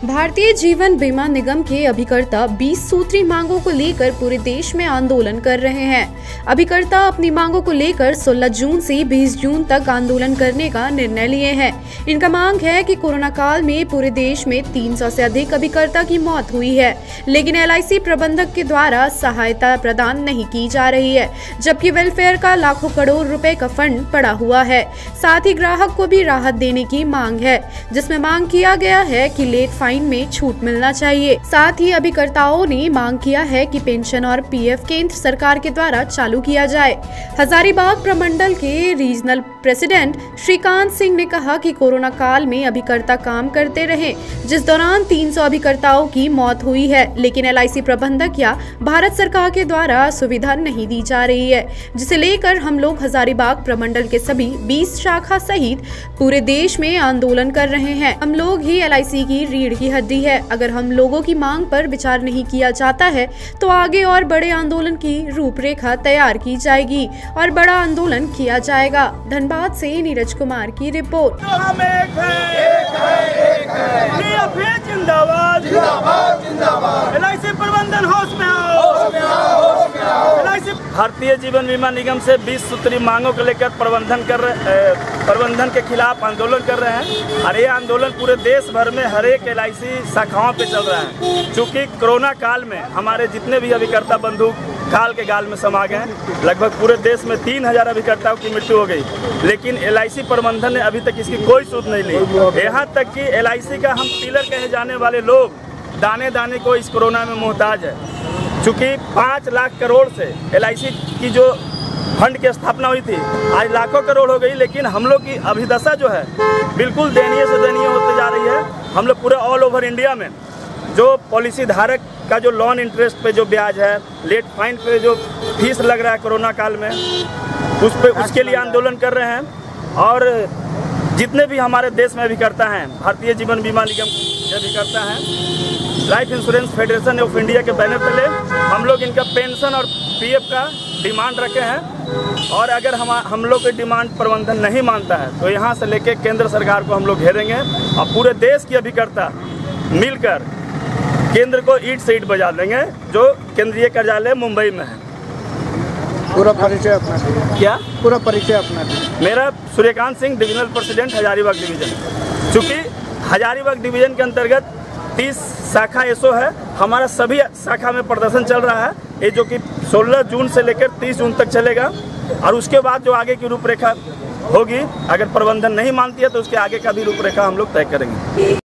भारतीय जीवन बीमा निगम के अभिकर्ता 20 सूत्री मांगों को लेकर पूरे देश में आंदोलन कर रहे हैं। अभिकर्ता अपनी मांगों को लेकर 16 जून से 20 जून तक आंदोलन करने का निर्णय लिए हैं। इनका मांग है कि कोरोना काल में पूरे देश में 300 से अधिक अभिकर्ता की मौत हुई है, लेकिन LIC प्रबंधक के द्वारा सहायता प्रदान नहीं की जा रही है, जबकि वेलफेयर का लाखों करोड़ रुपए का फंड पड़ा हुआ है। साथ ही ग्राहक को भी राहत देने की मांग है, जिसमें मांग किया गया है कि लेट फाइन में छूट मिलना चाहिए। साथ ही अभिकर्ताओं ने मांग किया है कि पेंशन और PF केंद्र सरकार के द्वारा चालू किया जाए। हजारीबाग प्रमंडल के रीजनल प्रेसिडेंट श्रीकांत सिंह ने कहा कि कोरोना काल में अभिकर्ता काम करते रहे, जिस दौरान 300 अभिकर्ताओं की मौत हुई है, लेकिन LIC प्रबंधक या भारत सरकार के द्वारा सुविधा नहीं दी जा रही है, जिसे लेकर हम लोग हजारीबाग प्रमंडल के सभी 20 शाखा सहित पूरे देश में आंदोलन कर रहे हैं। हम लोग ही LIC की रीढ़ की हड्डी है। अगर हम लोगों की मांग पर विचार नहीं किया जाता है तो आगे और बड़े आंदोलन की रूपरेखा तैयार की जाएगी और बड़ा आंदोलन किया जाएगा। धनबाद से नीरज कुमार की रिपोर्ट। हम एक हैं, जिंदाबाद जिंदाबाद जिंदाबाद। LIC प्रबंधन होश में आओ। भारतीय जीवन बीमा निगम से 20 सूत्री मांगों को लेकर प्रबंधन के खिलाफ आंदोलन कर रहे हैं और ये आंदोलन पूरे देश भर में हर एक LIC शाखाओं पे चल रहा है। चूँकि कोरोना काल में हमारे जितने भी अभिकर्ता बंधु काल के गाल में समा गए, लगभग पूरे देश में 3000 अभिकर्ताओं की मृत्यु हो गई, लेकिन LIC प्रबंधन ने अभी तक इसकी कोई सूद नहीं ली। यहाँ तक कि LIC का हम पिलर कहे जाने वाले लोग दाने दाने को इस कोरोना में मोहताज है। चूँकि 5 लाख करोड़ से LIC की जो फंड की स्थापना हुई थी, आज लाखों करोड़ हो गई, लेकिन हम लोग की अभिदशा जो है बिल्कुल दयनीय से दयनीय होते जा रही है। हम लोग पूरे ऑल ओवर इंडिया में जो पॉलिसी धारक का जो लोन इंटरेस्ट पे जो ब्याज है, लेट फाइन पे जो फीस लग रहा है कोरोना काल में, उसके लिए आंदोलन कर रहे हैं। और जितने भी हमारे देश में अभिकर्ता हैं, भारतीय जीवन बीमा निगम के अभिकर्ता हैं, life insurance federation of India के बैनर तले हम लोग इनका पेंशन और PF का डिमांड रखे हैं। और अगर हम लोग की डिमांड प्रबंधन नहीं मानता है तो यहाँ से लेके केंद्र सरकार को हम लोग घेरेंगे और पूरे देश की अभिकर्ता मिलकर केंद्र को ईंट से ईंट बजा देंगे, जो केंद्रीय कार्यालय मुंबई में है। पूरा परिचय अपना क्या? पूरा परिचय अपना। मेरा Suryakant Singh, divisional president Hazaribagh division. चूँकि हजारीबाग डिवीजन के अंतर्गत 30 शाखा SO है, हमारा सभी शाखा में प्रदर्शन चल रहा है, ये जो कि 16 जून से लेकर 30 जून तक चलेगा। और उसके बाद जो आगे की रूपरेखा होगी, अगर प्रबंधन नहीं मानती है तो उसके आगे का भी रूपरेखा हम लोग तय करेंगे।